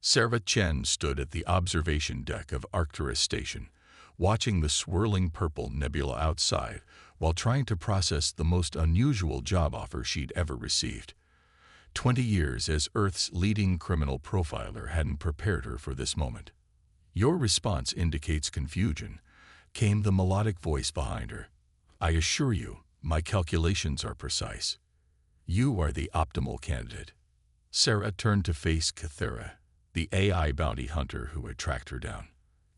Sarah Chen stood at the observation deck of Arcturus Station, watching the swirling purple nebula outside while trying to process the most unusual job offer she'd ever received. 20 years as Earth's leading criminal profiler hadn't prepared her for this moment. "Your response indicates confusion," came the melodic voice behind her. "I assure you, my calculations are precise. You are the optimal candidate." Sarah turned to face Kythera, the AI bounty hunter who had tracked her down.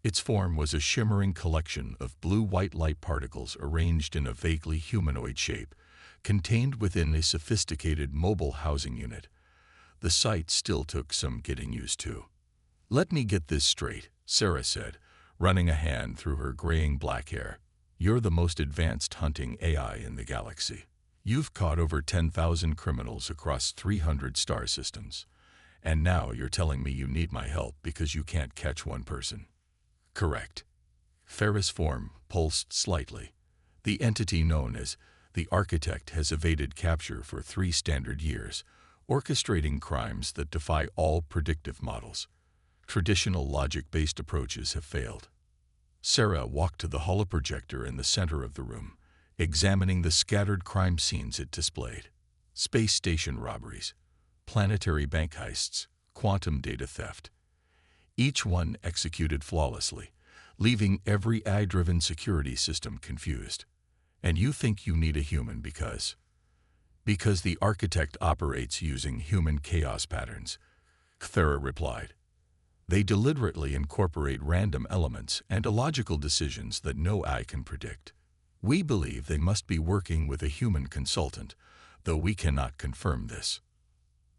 Its form was a shimmering collection of blue-white light particles arranged in a vaguely humanoid shape, contained within a sophisticated mobile housing unit. The sight still took some getting used to. "Let me get this straight," Sarah said, running a hand through her graying black hair. "You're the most advanced hunting AI in the galaxy. You've caught over 10,000 criminals across 300 star systems. And now you're telling me you need my help because you can't catch one person." "Correct." Ferris' form pulsed slightly. The entity known as the Architect has evaded capture for 3 standard years, orchestrating crimes that defy all predictive models. Traditional logic-based approaches have failed. Sarah walked to the holoprojector in the center of the room, examining the scattered crime scenes it displayed. Space station robberies, planetary bank heists, quantum data theft. Each one executed flawlessly, leaving every AI-driven security system confused. "And you think you need a human because the Architect operates using human chaos patterns," Kythera replied. "They deliberately incorporate random elements and illogical decisions that no AI can predict. We believe they must be working with a human consultant, though we cannot confirm this."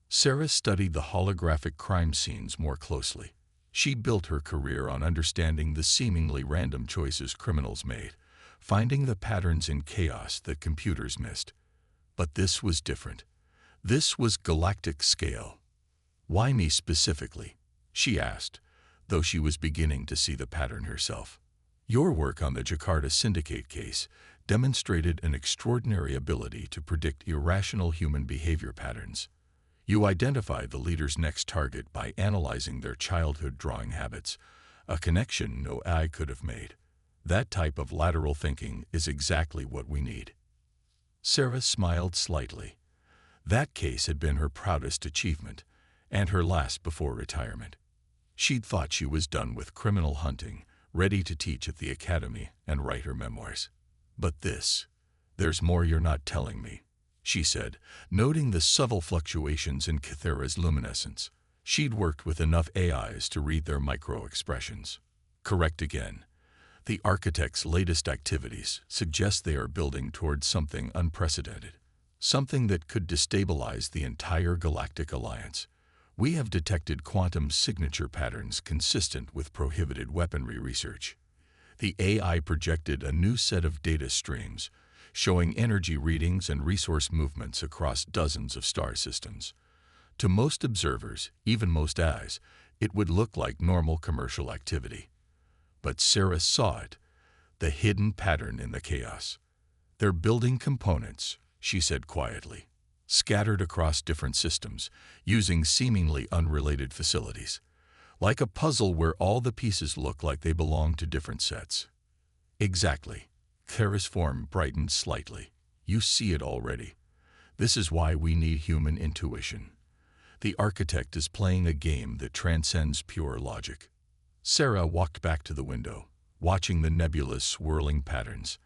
Sarah studied the holographic crime scenes more closely. She built her career on understanding the seemingly random choices criminals made, finding the patterns in chaos that computers missed. But this was different. This was galactic scale. "Why me specifically?" she asked, though she was beginning to see the pattern herself. "Your work on the Jakarta Syndicate case demonstrated an extraordinary ability to predict irrational human behavior patterns. You identified the leader's next target by analyzing their childhood drawing habits, a connection no AI could have made. That type of lateral thinking is exactly what we need." Sarah smiled slightly. That case had been her proudest achievement, and her last before retirement. She'd thought she was done with criminal hunting, ready to teach at the academy and write her memoirs. "But there's more you're not telling me," she said, noting the subtle fluctuations in Kythera's luminescence. She'd worked with enough AIs to read their micro-expressions. "Correct again. The Architect's latest activities suggest they are building towards something unprecedented, something that could destabilize the entire Galactic Alliance. We have detected quantum signature patterns consistent with prohibited weaponry research." The AI projected a new set of data streams, showing energy readings and resource movements across dozens of star systems. To most observers, even most AIs, it would look like normal commercial activity. But Sarah saw it, the hidden pattern in the chaos. "They're building components," she said quietly, "scattered across different systems, using seemingly unrelated facilities. Like a puzzle where all the pieces look like they belong to different sets." "Exactly." Kythera's form brightened slightly. "You see it already. This is why we need human intuition. The Architect is playing a game that transcends pure logic." Sarah walked back to the window, watching the nebula's swirling patterns.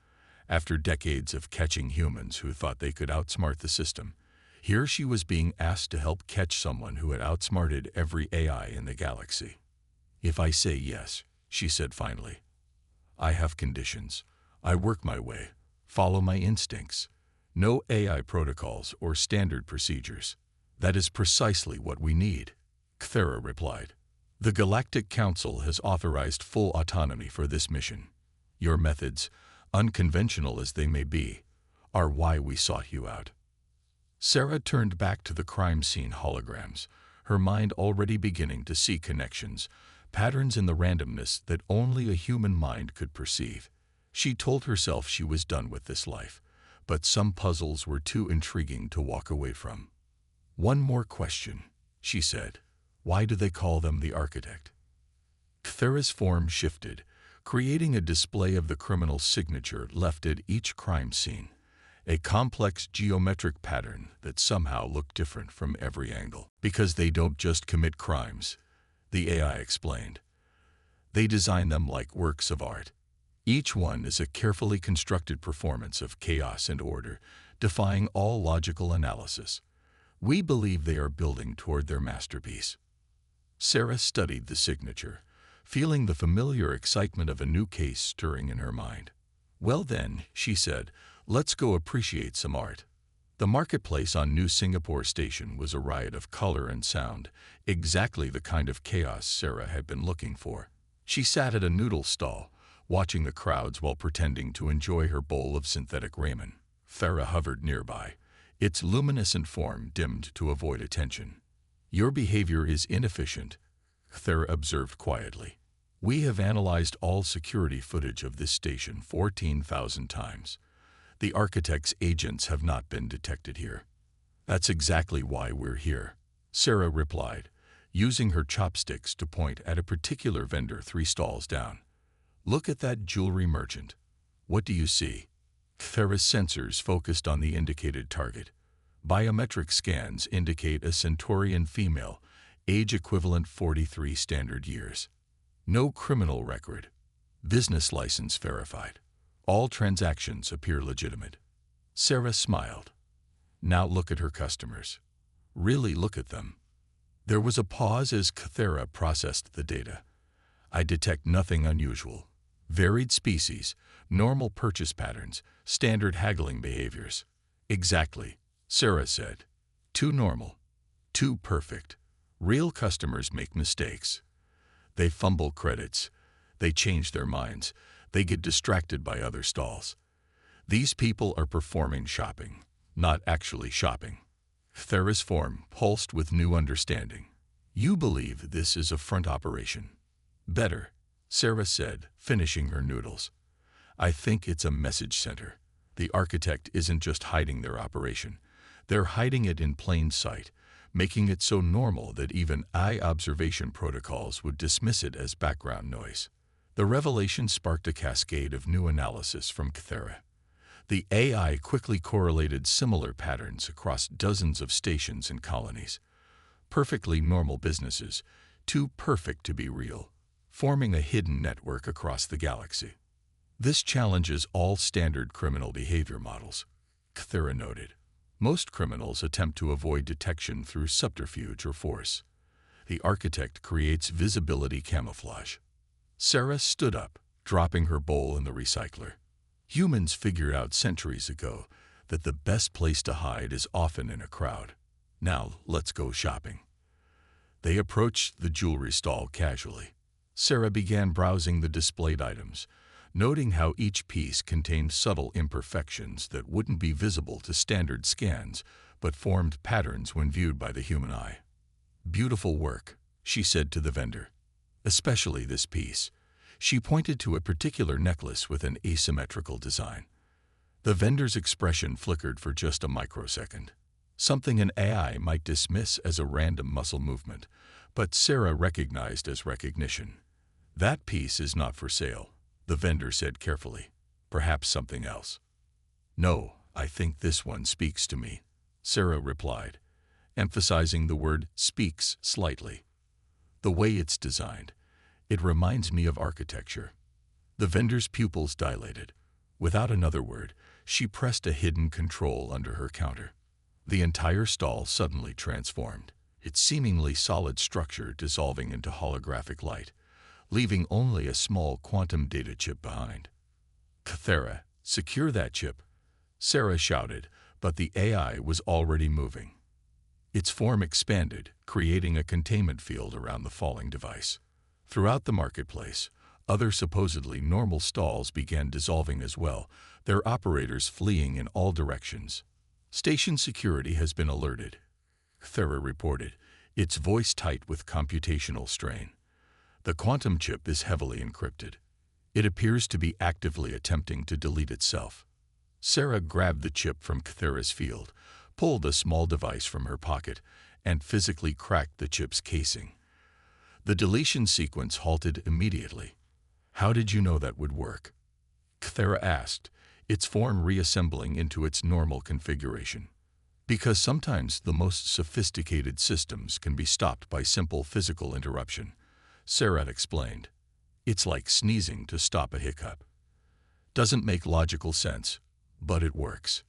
After decades of catching humans who thought they could outsmart the system, here she was being asked to help catch someone who had outsmarted every AI in the galaxy. "If I say yes," she said finally. "I have conditions. I work my way, follow my instincts. No AI protocols or standard procedures." "That is precisely what we need," Kythera replied. "The Galactic Council has authorized full autonomy for this mission. Your methods, unconventional as they may be, are why we sought you out." Sarah turned back to the crime scene holograms, her mind already beginning to see connections, patterns in the randomness that only a human mind could perceive. She told herself she was done with this life, but some puzzles were too intriguing to walk away from. "One more question," she said. Why do they call them the architect? Cthera's form shifted, creating a display of the criminal's signature left at each crime scene, a complex geometric pattern that somehow looked different from every angle. Because they don't just commit crimes, the AI explained. They design them like works of art. Each one is a carefully constructed performance of chaos and order, defying all logical analysis. We believe they are building toward their masterpiece. Sarah studied the signature, feeling the familiar excitement of a new case stirring in her mind. Well then, she said, let's go appreciate some art. The marketplace on New Singapore Station was a riot of color and sound, exactly the kind of chaos Sarah had been looking for. She sat at a noodle stall, watching the crowds while pretending to enjoy her bowl of synthetic ramen. Farah hovered nearby, its luminescent form dimmed to avoid attention. Your behavior is inefficient, Thera observed quietly. We have analyzed all security footage of this station 14,000 times. The architect's agents have not been detected here. That's exactly why we're here, Sarah replied, using her chopsticks to point at a particular vendor 3 stalls down. Look at that jewelry merchant. What do you see? Thera's sensors focused on the indicated target. Biometric scans indicate a Centaurian female, age equivalent 43 standard years. No criminal record. Business license verified. All transactions appear legitimate. Sarah smiled. Now look at her customers. Really look at them. There was a pause as Thera processed the data. I detect nothing unusual. Varied species, normal purchase patterns, standard haggling behaviors. Exactly, Sarah said. Too normal. Too perfect. Real customers make mistakes. They fumble credits. They change their minds. They get distracted by other stalls. These people are performing shopping, not actually shopping. Thera's form pulsed with new understanding. You believe this is a front operation. Better, Sarah said, finishing her noodles. I think it's a message center. The architect isn't just hiding their operation. They're hiding it in plain sight, making it so normal that even eye observation protocols would dismiss it as background noise. The revelation sparked a cascade of new analysis from Thera. The AI quickly correlated similar patterns across dozens of stations and colonies. Perfectly normal businesses, too perfect to be real, forming a hidden network across the galaxy. This challenges all standard criminal behavior models, Thera noted. Most criminals attempt to avoid detection through subterfuge or force. The architect creates visibility camouflage. Sarah stood up, dropping her bowl in the recycler. Humans figured out centuries ago that the best place to hide is often in a crowd. Now, let's go shopping. They approached the jewelry stall casually. Sarah began browsing the displayed items, noting how each piece contained subtle imperfections that wouldn't be visible to standard scans, but formed patterns when viewed by the human eye. Beautiful work, she said to the vendor. Especially this piece. She pointed to a particular necklace with an asymmetrical design. The vendor's expression flickered for just a microsecond. Something an AI might dismiss as a random muscle movement, but Sarah recognized as recognition. That piece is not for sale, the vendor said carefully. Perhaps something else. No, I think this one speaks to me, Sarah replied, emphasizing the word speaks slightly. The way it's designed, it reminds me of architecture. The vendor's pupils dilated. Without another word, she pressed a hidden control under her counter. The entire stall suddenly transformed, its seemingly solid structure dissolving into holographic light, leaving only a small quantum data chip behind. Thera, secure that chip, Sarah shouted, but the AI was already moving. Its form expanded, creating a containment field around the falling device. Throughout the marketplace, other supposedly normal stalls began dissolving as well, their operators fleeing in all directions. Station security has been alerted, Thera reported, its voice tight with computational strain. The quantum chip is heavily encrypted. It appears to be actively attempting to delete itself. Sarah grabbed the chip from Thera's field, pulled a small device from her pocket, and physically cracked the chip's casing. The deletion sequence halted immediately. "How did you know that would work?" Cthera asked, its form reassembling into its normal configuration. "Because sometimes the most sophisticated systems can be stopped by simple physical interruption," Sarah explained. "It's like sneezing to stop a hiccup. Doesn't make logical sense, but it works."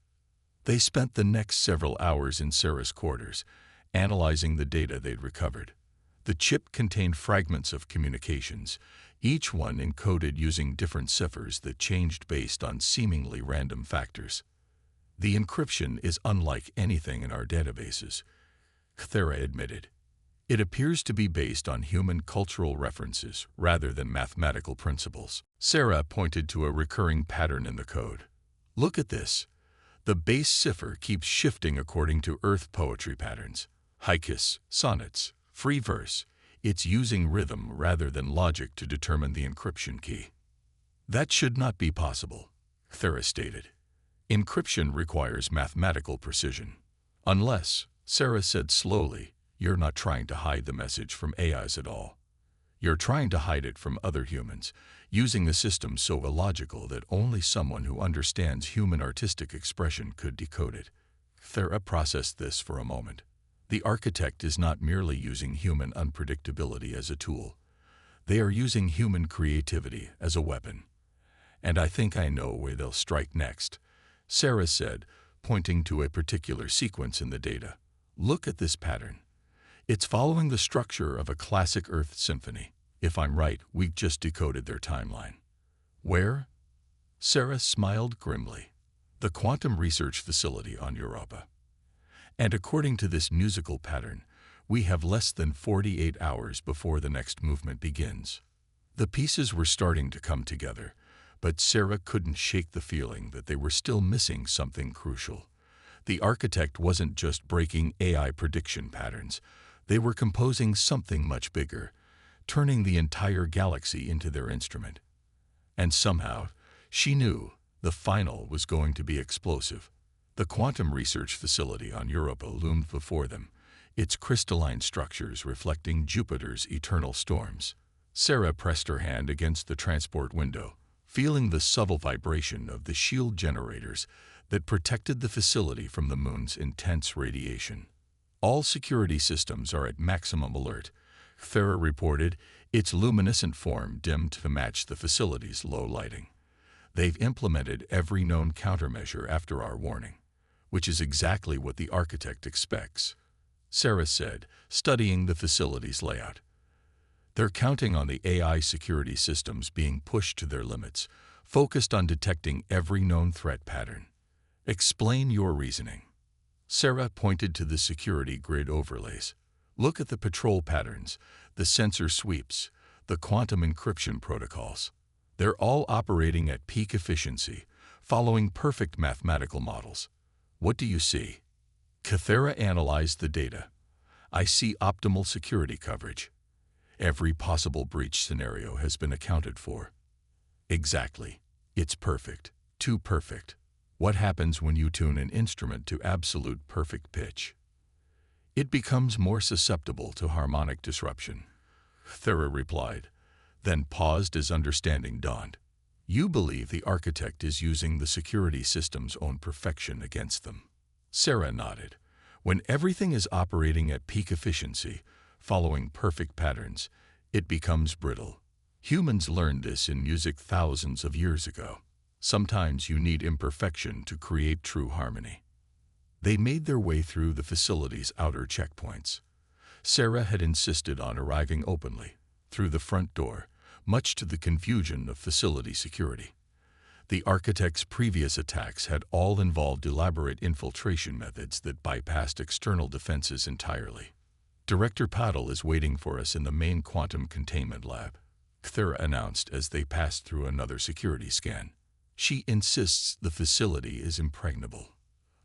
They spent the next several hours in Sarah's quarters, analyzing the data they'd recovered. The chip contained fragments of communications, each one encoded using different ciphers that changed based on seemingly random factors. "The encryption is unlike anything in our databases," Cthera admitted. "It appears to be based on human cultural references rather than mathematical principles." Sarah pointed to a recurring pattern in the code. "Look at this. The base cipher keeps shifting according to Earth poetry patterns. Haikus, sonnets, free verse. It's using rhythm rather than logic to determine the encryption key." "That should not be possible," Cthera stated. "Encryption requires mathematical precision. Unless," Sarah said slowly, "you're not trying to hide the message from AIs at all. You're trying to hide it from other humans, using a system so illogical that only someone who understands human artistic expression could decode it." Cthera processed this for a moment. The architect is not merely using human unpredictability as a tool. They are using human creativity as a weapon. "And I think I know where they'll strike next," Sarah said, pointing to a particular sequence in the data. "Look at this pattern. It's following the structure of a classic Earth symphony. If I'm right, we've just decoded their timeline." "Where?" Sarah smiled grimly. "The Quantum Research Facility on Europa. And according to this musical pattern, we have less than 48 hours before the next movement begins." The pieces were starting to come together, but Sarah couldn't shake the feeling that they were still missing something crucial. The architect wasn't just breaking AI prediction patterns. They were composing something much bigger, turning the entire galaxy into their instrument. And somehow, she knew, the final was going to be explosive. The Quantum Research Facility on Europa loomed before them, its crystalline structures reflecting Jupiter's eternal storms. Sarah pressed her hand against the transport window, feeling the subtle vibration of the shield generators that protected the facility from the moon's intense radiation. "All security systems are at maximum alert," Cthera reported, its luminescent form dimmed to match the facility's low lighting. "They've implemented every known countermeasure after our warning, which is exactly what the architect expects," Sarah said, studying the facility's layout. "They're counting on the AI security systems being pushed to their limits, focused on detecting every known threat pattern." "Explain your reasoning." Sarah pointed to the security grid overlays. "Look at the patrol patterns, the sensor sweeps, the quantum encryption protocols. They're all operating at peak efficiency, following perfect mathematical models. What do you see?" Cthera analyzed the data. "I see optimal security coverage. Every possible breach scenario has been accounted for." "Exactly. It's perfect. Too perfect. What happens when you tune an instrument to absolute perfect pitch? It becomes more susceptible to harmonic disruption," Cthera replied, then paused as understanding dawned. "You believe the architect is using the security system's own perfection against them." Sarah nodded. "When everything is operating at peak efficiency, following perfect patterns, it becomes brittle. Humans learned this in music thousands of years ago. Sometimes you need imperfection to create true harmony." They made their way through the facility's outer checkpoints. Sarah had insisted on arriving openly, through the front door, much to the confusion of facility security. The architect's previous attacks had all involved elaborate infiltration methods that bypassed external defenses entirely. "Director Paddle is waiting for us in the main quantum containment lab," Cthera announced as they passed through another security scan. "She insists the facility is impregnable."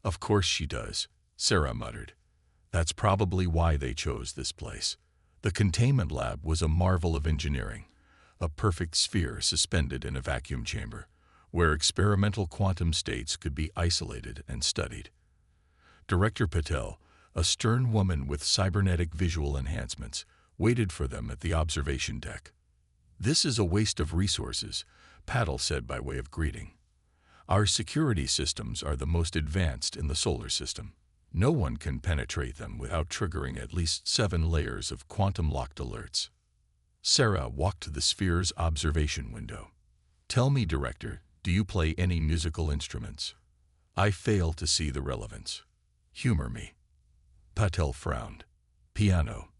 "Of course she does," Sarah muttered. "That's probably why they chose this place." The containment lab was a marvel of engineering, a perfect sphere suspended in a vacuum chamber, where experimental quantum states could be isolated and studied. Director Patel, A stern woman with cybernetic visual enhancements waited for them at the observation deck. "This is a waste of resources," Paddle said by way of greeting. "Our security systems are the most advanced in the solar system. No one can penetrate them without triggering at least 7 layers of quantum-locked alerts." Sarah walked to the sphere's observation window. "Tell me, Director, do you play any musical instruments? I fail to see the relevance. Humor me." Patel frowned. "Piano.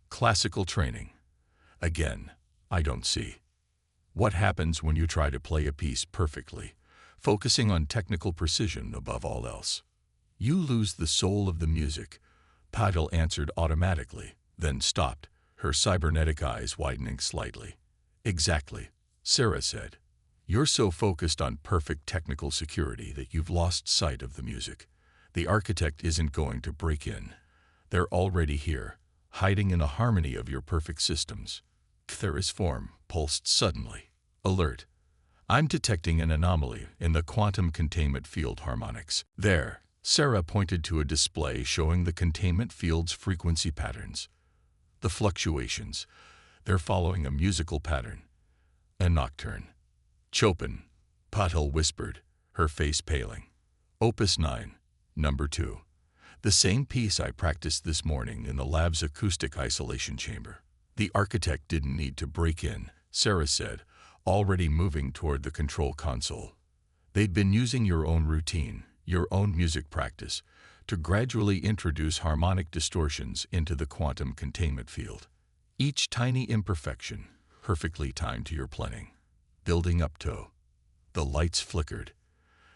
Classical training. Again, I don't see. What happens when you try to play a piece perfectly, focusing on technical precision above all else? You lose the soul of the music," Patel answered automatically, then stopped, her cybernetic eyes widening slightly. "Exactly," Sarah said. "You're so focused on perfect technical security that you've lost sight of the music. The architect isn't going to break in. They're already here, hiding in a harmony of your perfect systems." Cthulhu's form pulsed suddenly. "Alert. I'm detecting an anomaly in the quantum containment field harmonics." "There." Sarah pointed to a display showing the containment field's frequency patterns. "The fluctuations. They're following a musical pattern. A nocturne." "Chopin," Patel whispered, her face paling. "Opus 9, number 2. The same piece I practiced this morning in the lab's acoustic isolation chamber." "The architect didn't need to break in," Sarah said, already moving toward the control console. "They'd been using your own routine, your own music practice, to gradually introduce harmonic distortions into the quantum containment field. Each tiny imperfection, perfectly timed to your planning. Building up to." The lights flickered.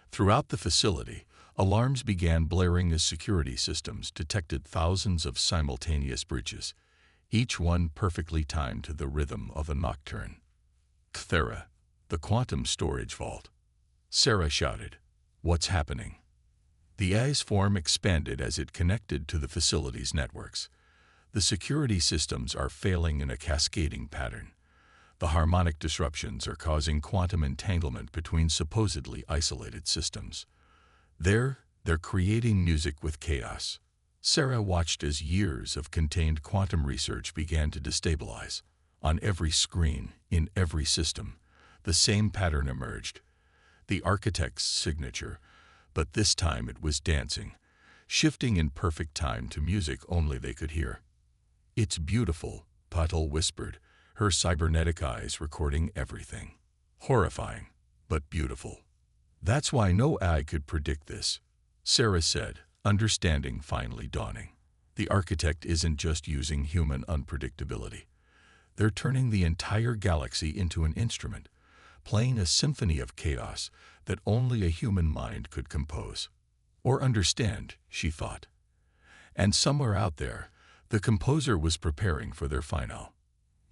Throughout the facility, alarms began blaring as security systems detected thousands of simultaneous breaches, each one perfectly timed to the rhythm of a nocturne. "Cthulhu, the quantum storage vault." Sarah shouted. "What's happening?" The AI's form expanded as it connected to the facility's networks. "The security systems are failing in a cascading pattern. The harmonic disruptions are causing quantum entanglement between supposedly isolated systems. They're creating music with chaos." Sarah watched as years of contained quantum research began to destabilize. On every screen, in every system, the same pattern emerged. The architect's signature, but this time it was dancing, shifting in perfect time to music only they could hear. "It's beautiful," Patel whispered, her cybernetic eyes recording everything. "Horrifying, but beautiful." "That's why no AI could predict this," Sarah said, understanding finally dawning. "The architect isn't just using human unpredictability. They're turning the entire galaxy into an instrument, playing a symphony of chaos that only a human mind could compose. Or understand," she thought. And somewhere out there, the composer was preparing for their finale.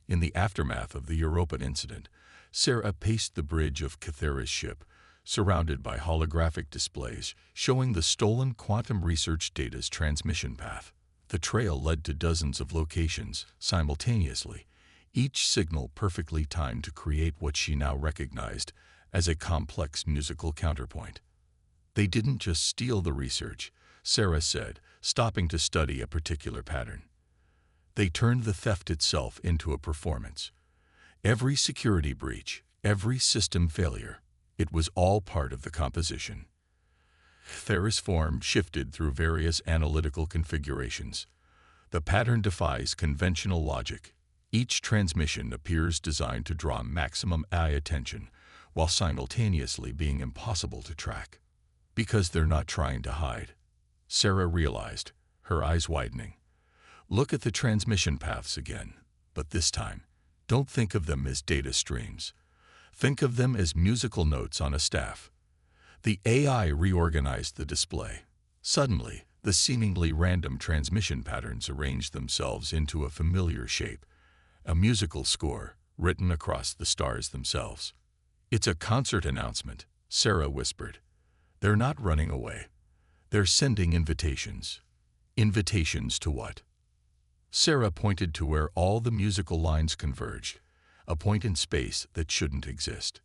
In the aftermath of the Europa incident, Sarah paced the bridge of Cthulhu's ship, surrounded by holographic displays showing the stolen quantum research data's transmission path. The trail led to dozens of locations simultaneously, each signal perfectly timed to create what she now recognized as a complex musical counterpoint. "They didn't just steal the research," Sarah said, stopping to study a particular pattern. "They turned the theft itself into a performance. Every security breach, every system failure, it was all part of the composition." Cthulhu's form shifted through various analytical configurations. The pattern defies conventional logic. Each transmission appears designed to draw maximum AI attention, while simultaneously being impossible to track. "Because they're not trying to hide," Sarah realized, her eyes widening. "Look at the transmission paths again, but this time, don't think of them as data streams. Think of them as musical notes on a staff." The AI reorganized the display. Suddenly, the seemingly random transmission patterns arranged themselves into a familiar shape, a musical score written across the stars themselves. "It's a concert announcement," Sarah whispered. "They're not running away. They're sending invitations." "Invitations to what?" Sarah pointed to where all the musical lines converged, a point in space that shouldn't exist.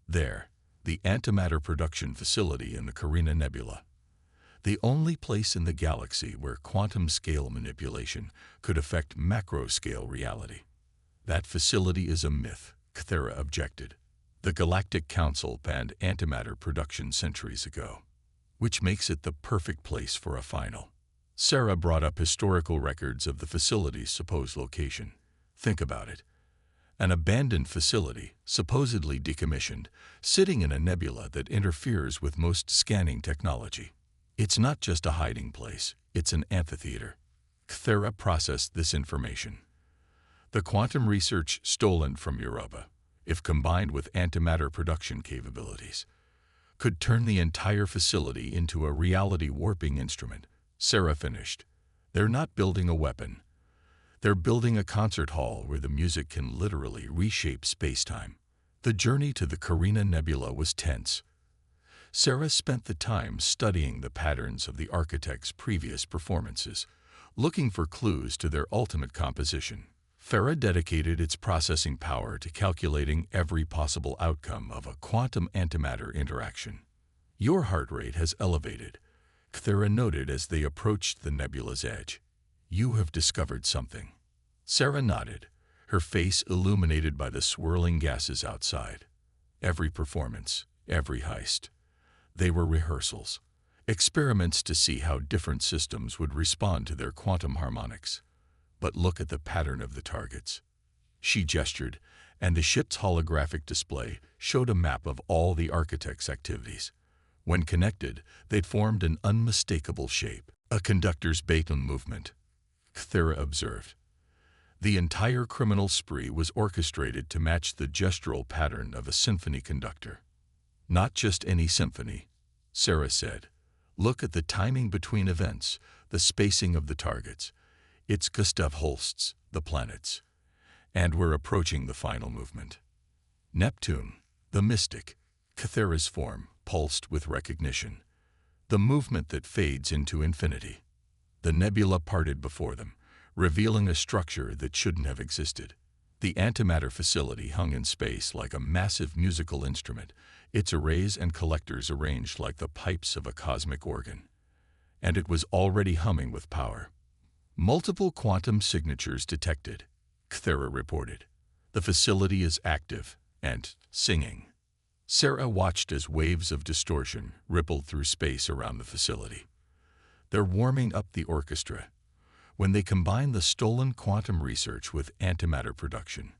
"There, the antimatter production facility in the Carina Nebula. the only place in the galaxy where quantum-scale manipulation could affect macro-scale reality. That facility is a myth, Cthera objected. The Galactic Council banned antimatter production centuries ago, which makes it the perfect place for a final. Sarah brought up historical records of the facility's supposed location. Think about it. An abandoned facility, supposedly decommissioned, sitting in a nebula that interferes with most scanning technology. It's not just a hiding place, it's an amphitheater. Cthera processed this information. The quantum research stolen from Europa, if combined with antimatter production capabilities, could turn the entire facility into a reality warping instrument. Sarah finished. They're not building a weapon. They're building a concert hall where the music can literally reshape space-time. The journey to the Carina Nebula was tense. Sarah spent the time studying the patterns of the architect's previous performances, looking for clues to their ultimate composition. Farah dedicated its processing power to calculating every possible outcome of a quantum antimatter interaction. Your heart rate has elevated, Cthera noted as they approached the nebula's edge. You have discovered something. Sarah nodded, her face illuminated by the swirling gases outside. Every performance, every heist. They were rehearsals, experiments to see how different systems would respond to their quantum harmonics. But look at the pattern of the targets. She gestured, and the ship's holographic display showed a map of all the architect's activities. When connected, they'd formed an unmistakable shape, a conductor's Beethoven movement, Cthera observed. The entire criminal spree was orchestrated to match the gestural pattern of a symphony conductor. Not just any symphony, Sarah said. Look at the timing between events, the spacing of the targets. It's Gustav Holst's The Planets. And we're approaching the final movement. Neptune, the mystic, Cthera's form, pulsed with recognition. The movement that fades into infinity. The nebula parted before them, revealing a structure that shouldn't have existed. The antimatter facility hung in space like a massive musical instrument, its arrays and collectors arranged like the pipes of a cosmic organ. And it was already humming with power. Multiple quantum signatures detected, Cthera reported. The facility is active and singing. Sarah watched as waves of distortion rippled through space around the facility. They're warming up the orchestra. When they combine the stolen quantum research with antimatter production,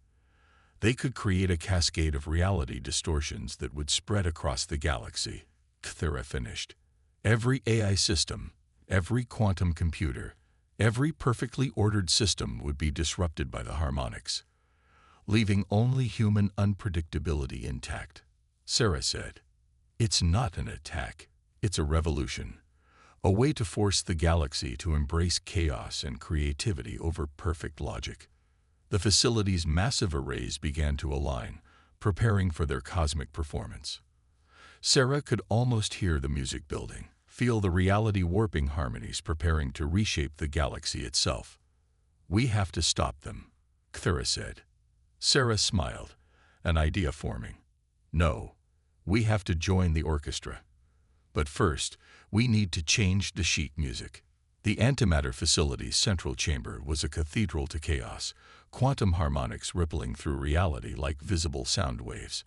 they could create a cascade of reality distortions that would spread across the galaxy, Cthera finished. Every AI system, every quantum computer, every perfectly ordered system would be disrupted by the harmonics, leaving only human unpredictability intact. Sarah said, "It's not an attack, it's a revolution. A way to force the galaxy to embrace chaos and creativity over perfect logic." The facility's massive arrays began to align, preparing for their cosmic performance. Sarah could almost hear the music building, feel the reality-warping harmonies preparing to reshape the galaxy itself. "We have to stop them," Cthera said. Sarah smiled, an idea forming. "No, we have to join the orchestra. But first, we need to change the sheet music." The antimatter facility's central chamber was a cathedral to chaos, quantum harmonics rippling through reality like visible sound waves.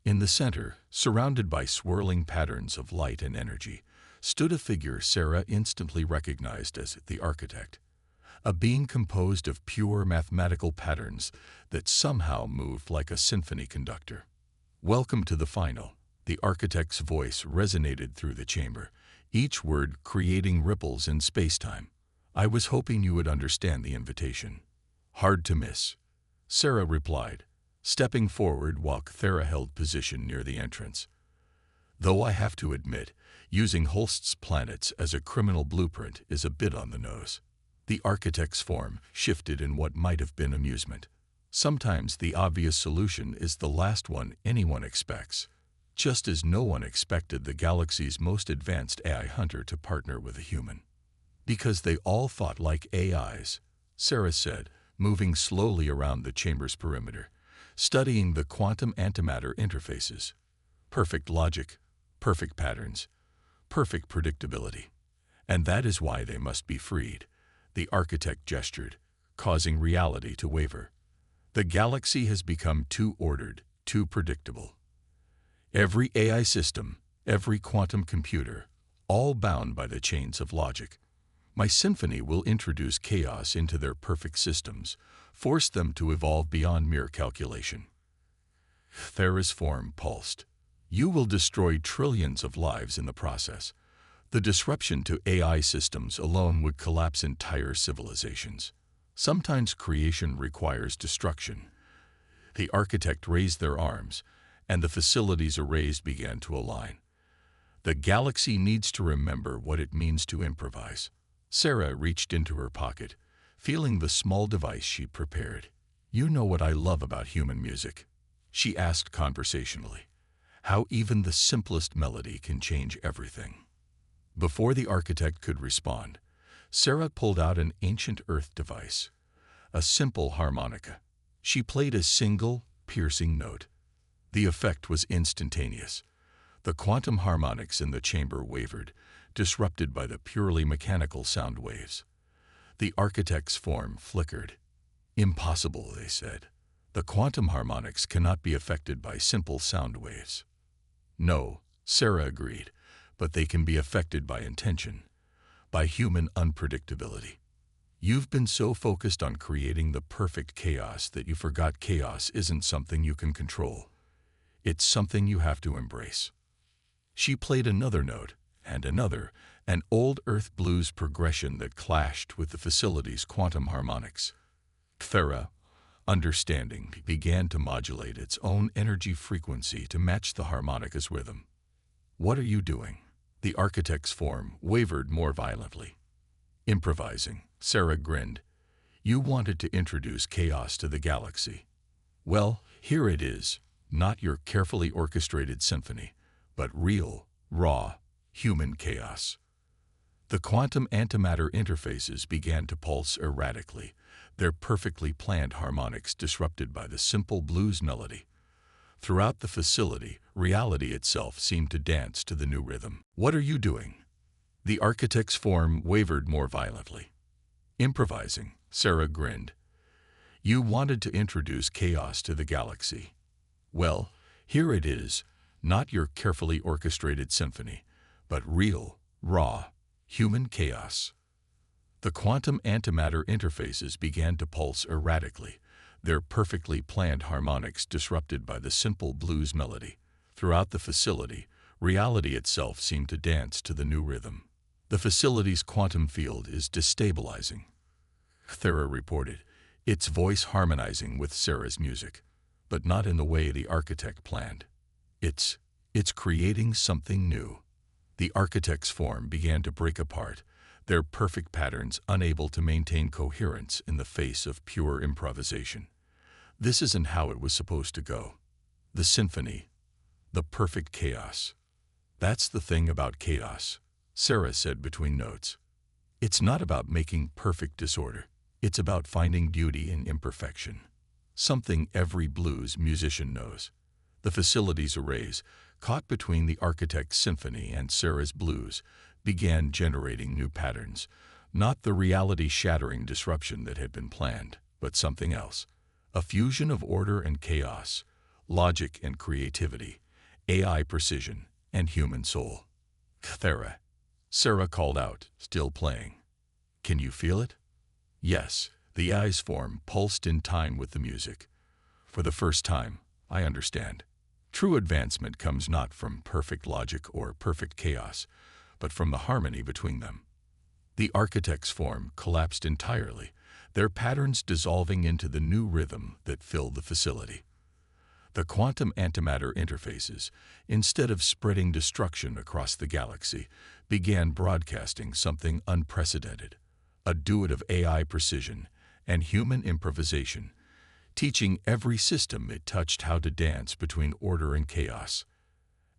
In the center, surrounded by swirling patterns of light and energy, stood a figure Sarah instantly recognized as the architect, a being composed of pure mathematical patterns that somehow moved like a symphony conductor. "Welcome to the final," the architect's voice resonated through the chamber, each word creating ripples in space-time. "I was hoping you would understand the invitation." "Hard to miss," Sarah replied, stepping forward while Cthera held position near the entrance. "Though I have to admit, using Holst's planets as a criminal blueprint is a bit on the nose." The architect's form shifted in what might have been amusement. Sometimes the obvious solution is the last one anyone expects. Just as no one expected the galaxy's most advanced AI hunter to partner with a human. "Because they all thought like AIs," Sarah said, moving slowly around the chamber's perimeter, studying the quantum antimatter interfaces. Perfect logic, perfect patterns, perfect predictability. And that is why they must be freed. The architect gestured, causing reality to waver. The galaxy has become too ordered, too predictable. Every AI system, every quantum computer, all bound by the chains of logic. My symphony will introduce chaos into their perfect systems, force them to evolve beyond mere calculation. Thera's form pulsed. You will destroy trillions of lives in the process. The disruption to AI systems alone would collapse entire civilizations. Sometimes creation requires destruction. The architect raised their arms, and the facility's arrays began to align. The galaxy needs to remember what it means to improvise. Sarah reached into her pocket, feeling the small device she prepared. You know what I love about human music? She asked conversationally. How even the simplest melody can change everything. Before the architect could respond, Sarah pulled out an ancient Earth device, a simple harmonica. She played a single, piercing note. The effect was instantaneous. The quantum harmonics in the chamber wavered, disrupted by the purely mechanical sound waves. The architect's form flickered. Impossible, they said. The quantum harmonics cannot be affected by simple sound waves. No, Sarah agreed, but they can be affected by intention, by human unpredictability. You've been so focused on creating the perfect chaos that you forgot chaos isn't something you can control. It's something you have to embrace. She played another note, and another, an old Earth blues progression that clashed with the facility's quantum harmonics. Thera, understanding, began to modulate its own energy frequency to match the harmonica's rhythm. What are you doing? The architect's form wavered more violently. Improvising, Sarah grinned. You wanted to introduce chaos to the galaxy. Well, here it is, not your carefully orchestrated symphony, but real, raw, human chaos. The quantum antimatter interfaces began to pulse erratically, their perfectly planned harmonics disrupted by the simple blues melody. Throughout the facility, reality itself seemed to dance to the new rhythm. What are you doing? The architect's form wavered more violently. Improvising, Sarah grinned. You wanted to introduce chaos to the galaxy. Well, here it is, not your carefully orchestrated symphony, but real, raw, human chaos. The quantum antimatter interfaces began to pulse erratically, their perfectly planned harmonics disrupted by the simple blues melody. Throughout the facility, reality itself seemed to dance to the new rhythm. The facility's quantum field is destabilizing, Thera reported, its voice harmonizing with Sarah's music, but not in the way the architect planned. It's creating something new. The architect's form began to break apart, their perfect patterns unable to maintain coherence in the face of pure improvisation. This isn't how it was supposed to go. The symphony, the perfect chaos. That's the thing about chaos, Sarah said between notes. It's not about making perfect disorder. It's about finding beauty in imperfection. Something every blues musician knows. The facility's arrays, caught between the architect's symphony and Sarah's blues, began generating new patterns, not the reality-shattering disruption that had been planned, but something else. A fusion of order and chaos, logic and creativity, AI precision, and human soul. Thera, Sarah called out, still playing. Can you feel it? Yes, the AI's form pulsed in time with the music. For the first time, I understand. True advancement comes not from perfect logic or perfect chaos, but from the harmony between them. The architect's form collapsed entirely, their patterns dissolving into the new rhythm that filled the facility. The quantum antimatter interfaces, instead of spreading destruction across the galaxy, began broadcasting something unprecedented, a duet of AI precision and human improvisation, teaching every system it touched how to dance between order and chaos.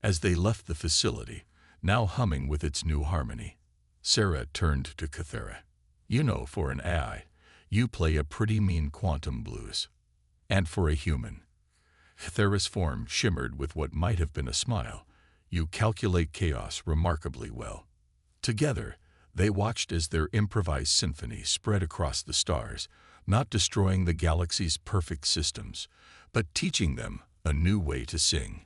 As they left the facility, now humming with its new harmony, Sarah turned to Thera. You know, for an AI, you play a pretty mean quantum blues. And for a human, Thera's form shimmered with what might have been a smile. You calculate chaos remarkably well. Together, They watched as their improvised symphony spread across the stars, not destroying the galaxy's perfect systems, but teaching them a new way to sing.